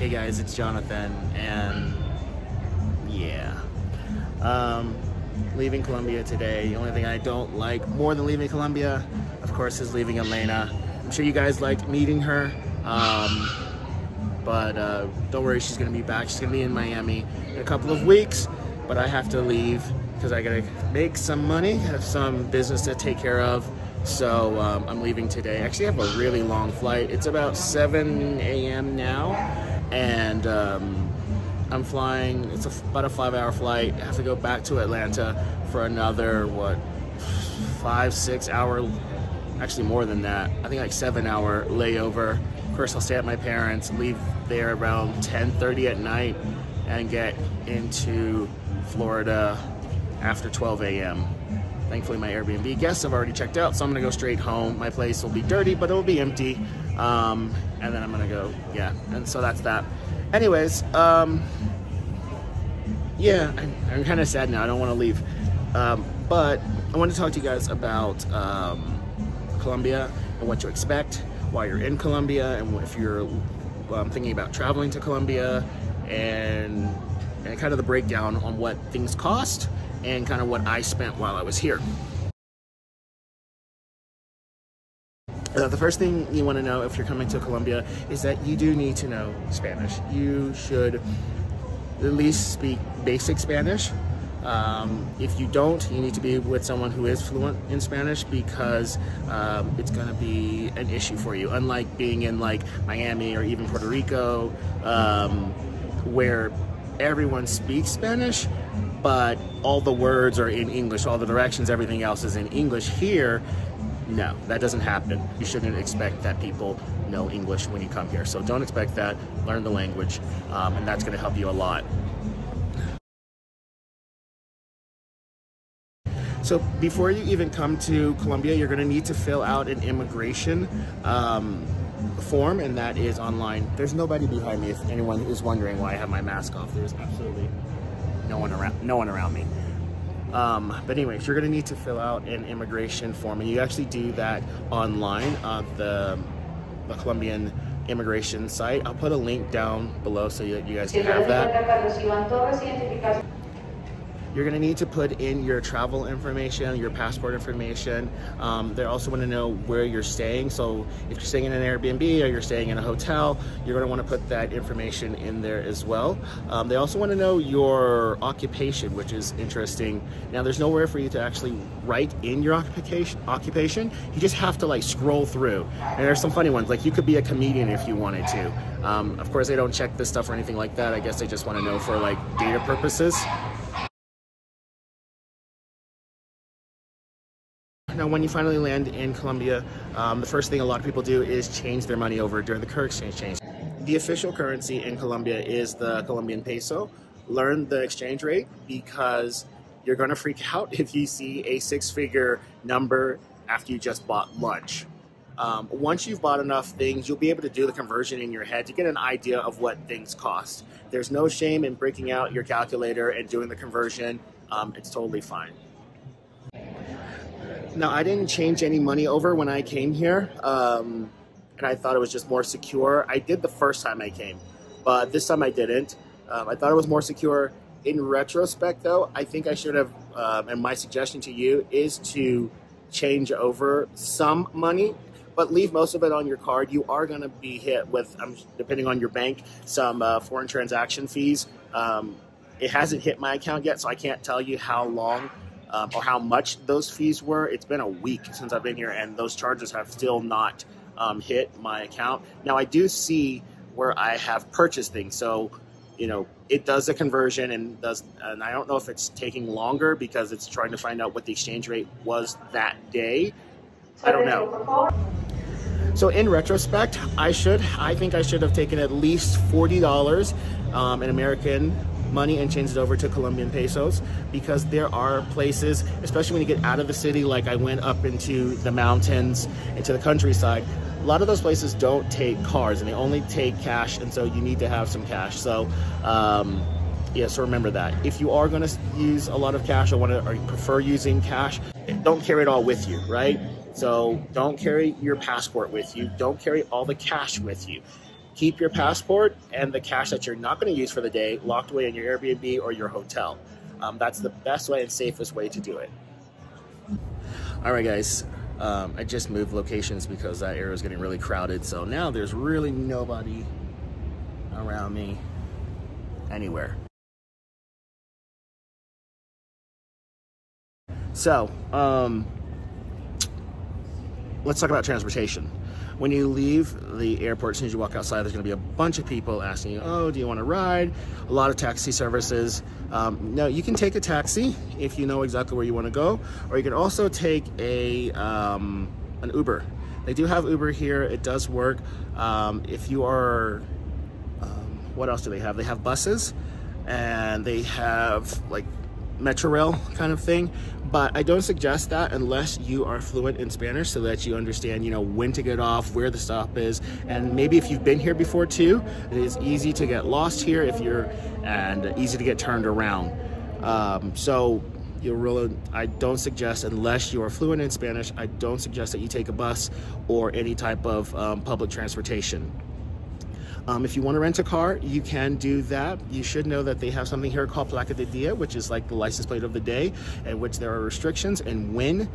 Hey guys, it's Jonathan, and yeah, leaving Colombia today. The only thing I don't like more than leaving Colombia, of course, is leaving Elena. I'm sure you guys liked meeting her, but don't worry, she's gonna be back. She's gonna be in Miami in a couple of weeks, but I have to leave because I gotta make some money, have some business to take care of. So I'm leaving today. Actually, I have a really long flight. It's about 7 a.m. now, and I'm flying. It's about a 5-hour flight. I have to go back to Atlanta for another, what, 5-6 hour, actually more than that. I think like 7-hour layover. Of course, I'll stay at my parents', leave there around 10:30 at night, and get into Florida after 12 a.m. Thankfully, my Airbnb guests have already checked out, so I'm gonna go straight home. My place will be dirty, but it'll be empty. And then I'm gonna go, yeah, and so that's that. Anyways, yeah, I'm kind of sad now. I don't want to leave. But I want to talk to you guys about Colombia and what to expect while you're in Colombia, and if you're thinking about traveling to Colombia, and kind of the breakdown on what things cost and kind of what I spent while I was here. The first thing you want to know if you're coming to Colombia is that you do need to know Spanish. You should at least speak basic Spanish. If you don't, you need to be with someone who is fluent in Spanish, because it's going to be an issue for you. Unlike being in like Miami or even Puerto Rico, where everyone speaks Spanish, but all the words are in English, all the directions, everything else is in English. Here, no, that doesn't happen. You shouldn't expect that people know English when you come here. So don't expect that. Learn the language, and that's going to help you a lot. So before you even come to Colombia, you're going to need to fill out an immigration form, and that is online. There's nobody behind me if anyone is wondering why I have my mask off. There's absolutely no one around me. But anyways, you're going to need to fill out an immigration form, and you actually do that online on the Colombian immigration site. I'll put a link down below so that you guys can have that. You're going to need to put in your travel information, your passport information. They also want to know where you're staying. So if you're staying in an Airbnb or you're staying in a hotel, you're going to want to put that information in there as well. They also want to know your occupation, which is interesting. Now, there's nowhere for you to actually write in your occupation. You just have to like scroll through. And there's some funny ones, like you could be a comedian if you wanted to. Of course, they don't check this stuff or anything like that. I guess they just want to know for like data purposes. Now, when you finally land in Colombia, the first thing a lot of people do is change their money over during the currency exchange. The official currency in Colombia is the Colombian peso. Learn the exchange rate, because you're going to freak out if you see a 6-figure number after you just bought lunch. Once you've bought enough things, you'll be able to do the conversion in your head to get an idea of what things cost. There's no shame in breaking out your calculator and doing the conversion. It's totally fine. Now, I didn't change any money over when I came here, and I thought it was just more secure. I did the first time I came, but this time I didn't. I thought it was more secure. In retrospect, though, I think I should have, and my suggestion to you is to change over some money, but leave most of it on your card. You are going to be hit with, depending on your bank, some foreign transaction fees. It hasn't hit my account yet, so I can't tell you how long or how much those fees were. It's been a week since I've been here, and those charges have still not hit my account. Now, I do see where I have purchased things, so you know it does a conversion, and I don't know if it's taking longer because it's trying to find out what the exchange rate was that day. I don't know. So in retrospect, I think I should have taken at least $40 in American money and changed it over to Colombian pesos, because there are places, especially when you get out of the city, like I went up into the mountains, into the countryside, a lot of those places don't take cards and they only take cash, and so you need to have some cash. So yeah, so remember that. If you are going to use a lot of cash or you prefer using cash, don't carry it all with you, right? So don't carry your passport with you. Don't carry all the cash with you. keep your passport and the cash that you're not going to use for the day locked away in your Airbnb or your hotel. That's the best way and safest way to do it. All right, guys. I just moved locations because that area is getting really crowded. So now there's really nobody around me anywhere. So, let's talk about transportation. When you leave the airport, as soon as you walk outside, there's going to be a bunch of people asking you, oh, do you want to ride? A lot of taxi services. No, you can take a taxi if you know exactly where you want to go, or you can also take an Uber. They do have Uber here. It does work. If you are, what else do they have? They have buses, and they have like Metro Rail kind of thing. But I don't suggest that unless you are fluent in Spanish, so that you understand, you know, when to get off, where the stop is, and maybe if you've been here before too, it is easy to get lost here and easy to get turned around. So I don't suggest, unless you are fluent in Spanish, I don't suggest that you take a bus or any type of public transportation. If you want to rent a car, you can do that. You should know that they have something here called Placa de Dia, which is like the license plate of the day, in which there are restrictions and when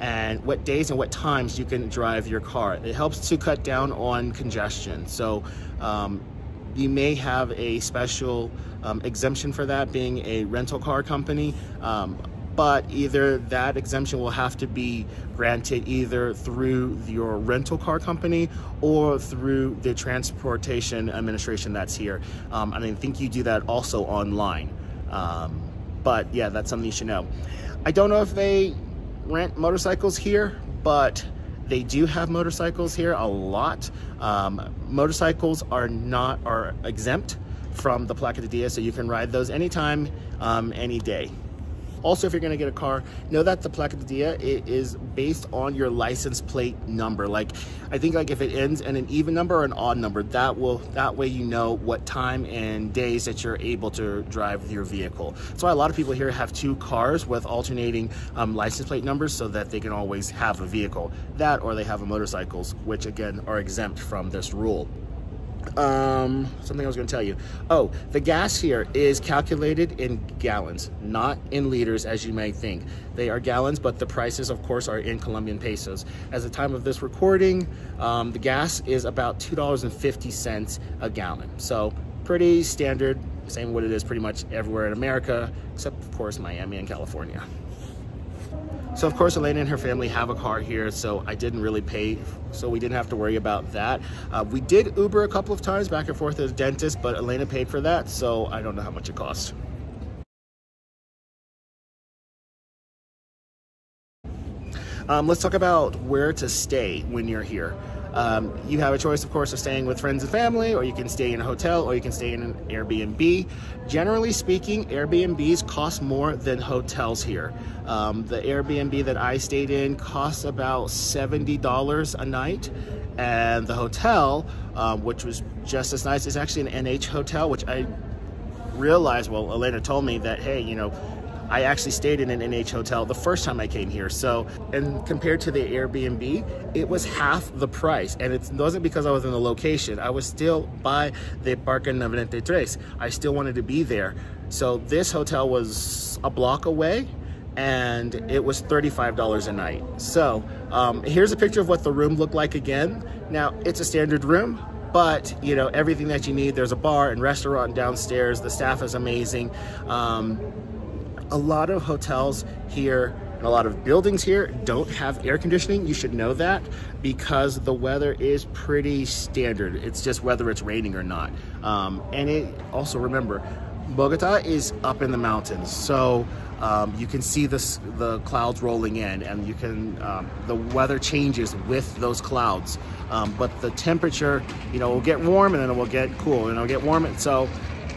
and what days and what times you can drive your car. It helps to cut down on congestion. So you may have a special exemption for that, being a rental car company. But either that exemption will have to be granted either through your rental car company or through the transportation administration that's here. And I think you do that also online. But yeah, that's something you should know. I don't know if they rent motorcycles here, but they do have motorcycles here a lot. Motorcycles are exempt from the Placa de Dia, so you can ride those anytime, any day. Also, if you're going to get a car, know that the Placa de Dia is based on your license plate number. Like, I think like if it ends in an even number or an odd number, that way you know what time and days that you're able to drive your vehicle. That's why a lot of people here have two cars with alternating license plate numbers, so that they can always have a vehicle. That, or they have motorcycles, which again are exempt from this rule. Something I was going to tell you. Oh, the gas here is calculated in gallons, not in liters as you may think. They are gallons, but the prices, of course, are in Colombian pesos. At the time of this recording, the gas is about $2.50 a gallon. So pretty standard, same what it is pretty much everywhere in America, except of course Miami and California. So of course, Elena and her family have a car here, so I didn't really pay, so we didn't have to worry about that. We did Uber a couple of times back and forth to the dentist, but Elena paid for that, so I don't know how much it cost. Let's talk about where to stay when you're here. You have a choice, of course, of staying with friends and family, or you can stay in a hotel, or you can stay in an Airbnb. Generally speaking, Airbnbs cost more than hotels here. The Airbnb that I stayed in cost about $70 a night, and the hotel, which was just as nice, is actually an NH hotel, which I realized, well, Elena told me that, hey, you know, I actually stayed in an NH hotel the first time I came here. So, and compared to the Airbnb, it was half the price. And it wasn't because I was in the location. I was still by the Parque 93. I still wanted to be there. So this hotel was a block away, and it was $35 a night. So here's a picture of what the room looked like again. Now, it's a standard room, but you know, everything that you need. There's a bar and restaurant downstairs. The staff is amazing. A lot of hotels here and a lot of buildings here don't have air conditioning. You should know that, because the weather is pretty standard. It's just whether it's raining or not. And it also, remember, Bogotá is up in the mountains, so you can see the clouds rolling in, and you can the weather changes with those clouds. But the temperature, you know, will get warm and then it will get cool, and it'll get warm. And so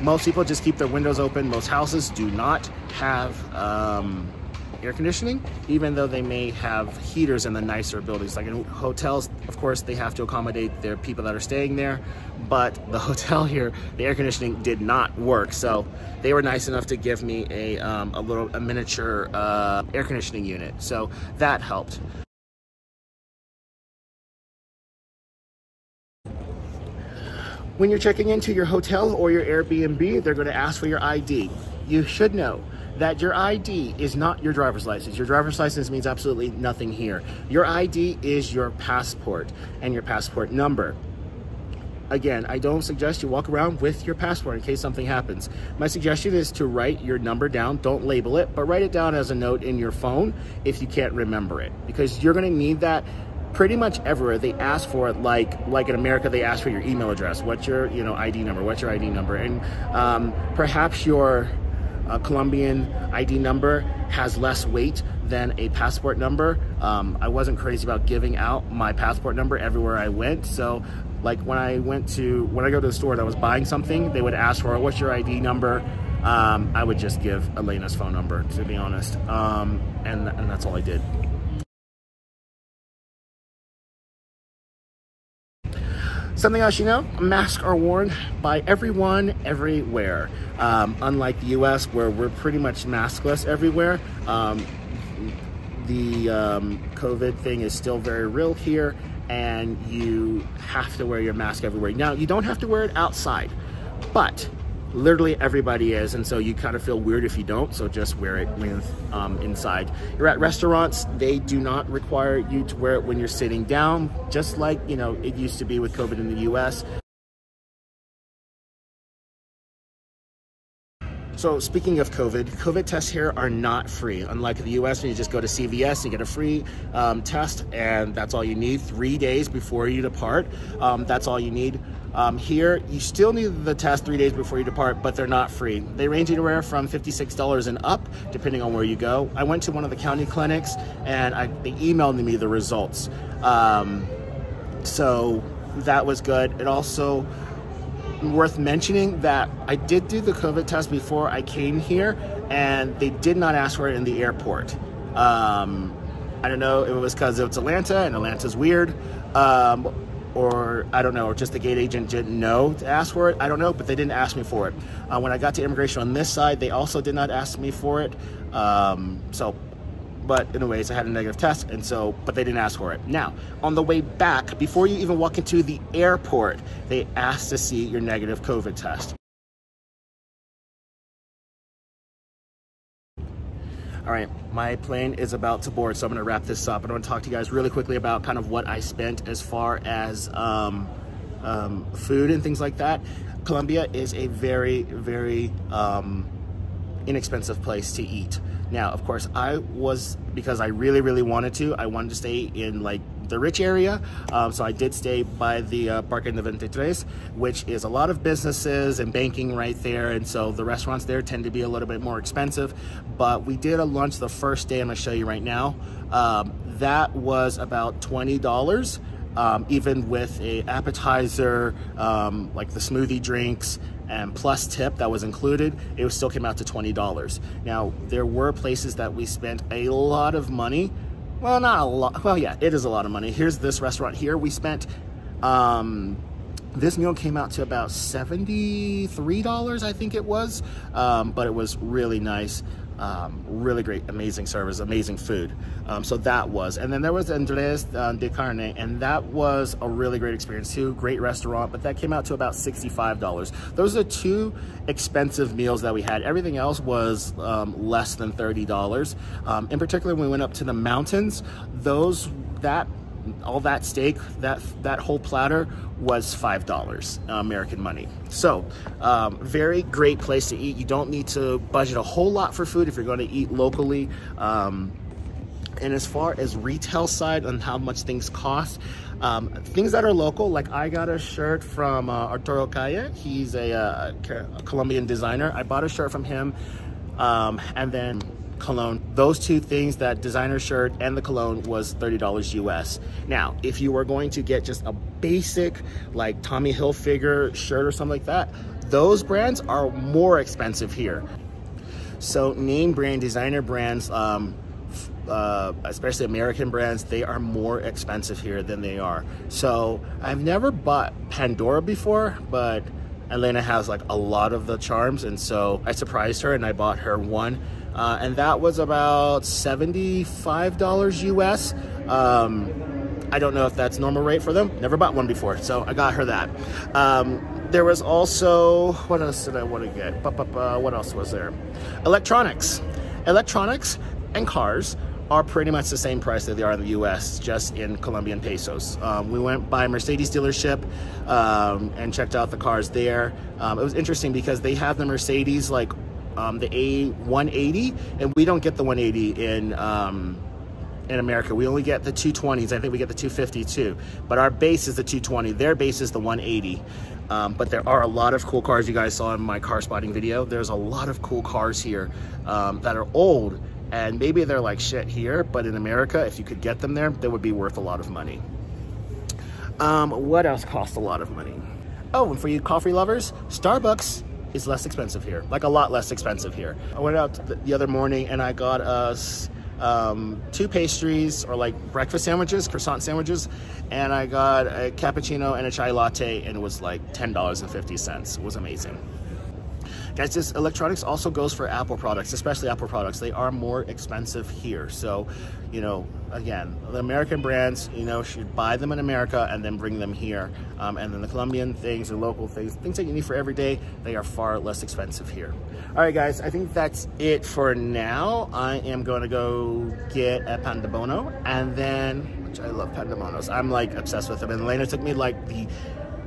most people just keep their windows open. Most houses do not have air conditioning, even though they may have heaters in the nicer buildings. Like in hotels, of course, they have to accommodate their people that are staying there, but the hotel here, the air conditioning did not work. So they were nice enough to give me a miniature air conditioning unit. So that helped. When you're checking into your hotel or your Airbnb, they're going to ask for your ID. You should know that your ID is not your driver's license. Your driver's license means absolutely nothing here. Your ID is your passport and your passport number. Again, I don't suggest you walk around with your passport in case something happens. My suggestion is to write your number down. Don't label it, but write it down as a note in your phone if you can't remember it, because you're going to need that pretty much everywhere. They ask for it, like in America, they ask for your email address. What's your ID number? What's your ID number? And perhaps your Colombian ID number has less weight than a passport number. I wasn't crazy about giving out my passport number everywhere I went. So like when I go to the store and I was buying something, they would ask for, what's your ID number? I would just give Elena's phone number, to be honest. And that's all I did. Something else, masks are worn by everyone, everywhere. Unlike the US, where we're pretty much maskless everywhere, the COVID thing is still very real here, and you have to wear your mask everywhere. Now, you don't have to wear it outside, but literally everybody is, and so you kind of feel weird if you don't, so just wear it inside. You're at restaurants, they do not require you to wear it when you're sitting down, just like it used to be with COVID in the US. So speaking of COVID tests here are not free. Unlike the US, when you just go to CVS, you get a free test, and that's all you need 3 days before you depart. That's all you need. Here, you still need the test 3 days before you depart, but they're not free. They range anywhere from $56 and up, depending on where you go. I went to one of the county clinics, and they emailed me the results. So that was good. It also worth mentioning that I did do the COVID test before I came here, and they did not ask for it in the airport. I don't know if it was because it's Atlanta and Atlanta's weird, or I don't know, or just the gate agent didn't know to ask for it. I don't know, but they didn't ask me for it. When I got to immigration on this side, they also did not ask me for it. But anyways, I had a negative test, and so, but they didn't ask for it. Now, on the way back, before you even walk into the airport, they ask to see your negative COVID test. All right, my plane is about to board, so I'm gonna wrap this up. I want to talk to you guys really quickly about kind of what I spent as far as food and things like that. Colombia is a very, very inexpensive place to eat. Now, of course, because I really, really wanted to stay in like the rich area. So I did stay by the Parque 93, which is a lot of businesses and banking right there. And so the restaurants there tend to be a little bit more expensive. But we did a lunch the first day, I'm gonna show you right now. That was about $20. Even with a appetizer, like the smoothie drinks, and plus tip that was included, it still came out to $20. Now, there were places that we spent a lot of money. Well, not a lot. Well, yeah, it is a lot of money. Here's this restaurant here. We spent, this meal came out to about $73, I think it was. But it was really nice. Really great, amazing service, amazing food. So that was, and then there was Andres de Carne, and that was a really great experience too. Great restaurant, but that came out to about $65. Those are two expensive meals that we had. Everything else was less than $30. In particular, when we went up to the mountains, all that steak, that whole platter was $5 American money. So very great place to eat. You don't need to budget a whole lot for food if you're going to eat locally. And as far as retail side and how much things cost, things that are local, like I got a shirt from Arturo Calle. He's a Colombian designer. I bought a shirt from him, and then cologne. Those two things, that designer shirt and the cologne, was $30 US. Now, if you were going to get just a basic like Tommy Hilfiger shirt or something like that, those brands are more expensive here. So name brand, designer brands, especially American brands, they are more expensive here than they are. So I've never bought Pandora before, but Elena has like a lot of the charms, and so I surprised her and I bought her one. And that was about $75 US. I don't know if that's normal rate for them. Never bought one before, so I got her that. There was also, what else did I want to get? What else was there? Electronics. Electronics and cars are pretty much the same price that they are in the US, just in Colombian pesos. We went by a Mercedes dealership and checked out the cars there. It was interesting because they have the Mercedes, like the A180, and we don't get the 180 in America. We only get the 220s. I think we get the 250 too. But our base is the 220. Their base is the 180. But there are a lot of cool cars you guys saw in my car spotting video. There's a lot of cool cars here that are old, and maybe they're like shit here, but in America, if you could get them there, they would be worth a lot of money. What else costs a lot of money? Oh, and for you coffee lovers, Starbucks is less expensive here, like a lot less expensive here. I went out the other morning and I got us 2 pastries, or like breakfast sandwiches, croissant sandwiches, and I got a cappuccino and a chai latte, and it was like $10.50. It was amazing. Guys, this electronics also goes for Apple products, especially Apple products. They are more expensive here. So, you know, again, the American brands, you know, should buy them in America and then bring them here. And then the Colombian things or local things that you need for every day, they are far less expensive here. All right, guys, I think that's it for now. I am going to go get a pan de bono, and then, which I love pan de bonos. I'm like obsessed with them. And Elena took me like the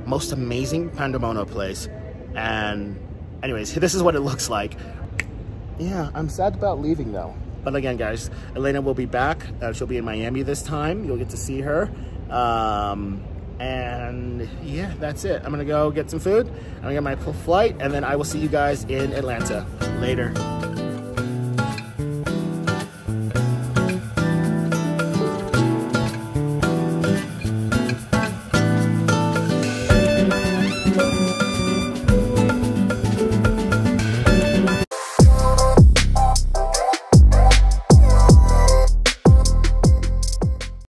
most amazing pan de bono place. And anyways, this is what it looks like. Yeah, I'm sad about leaving though. But again, guys, Elena will be back. She'll be in Miami this time. You'll get to see her. And yeah, that's it. I'm gonna go get some food. I'm gonna get my flight, and then I will see you guys in Atlanta. Later.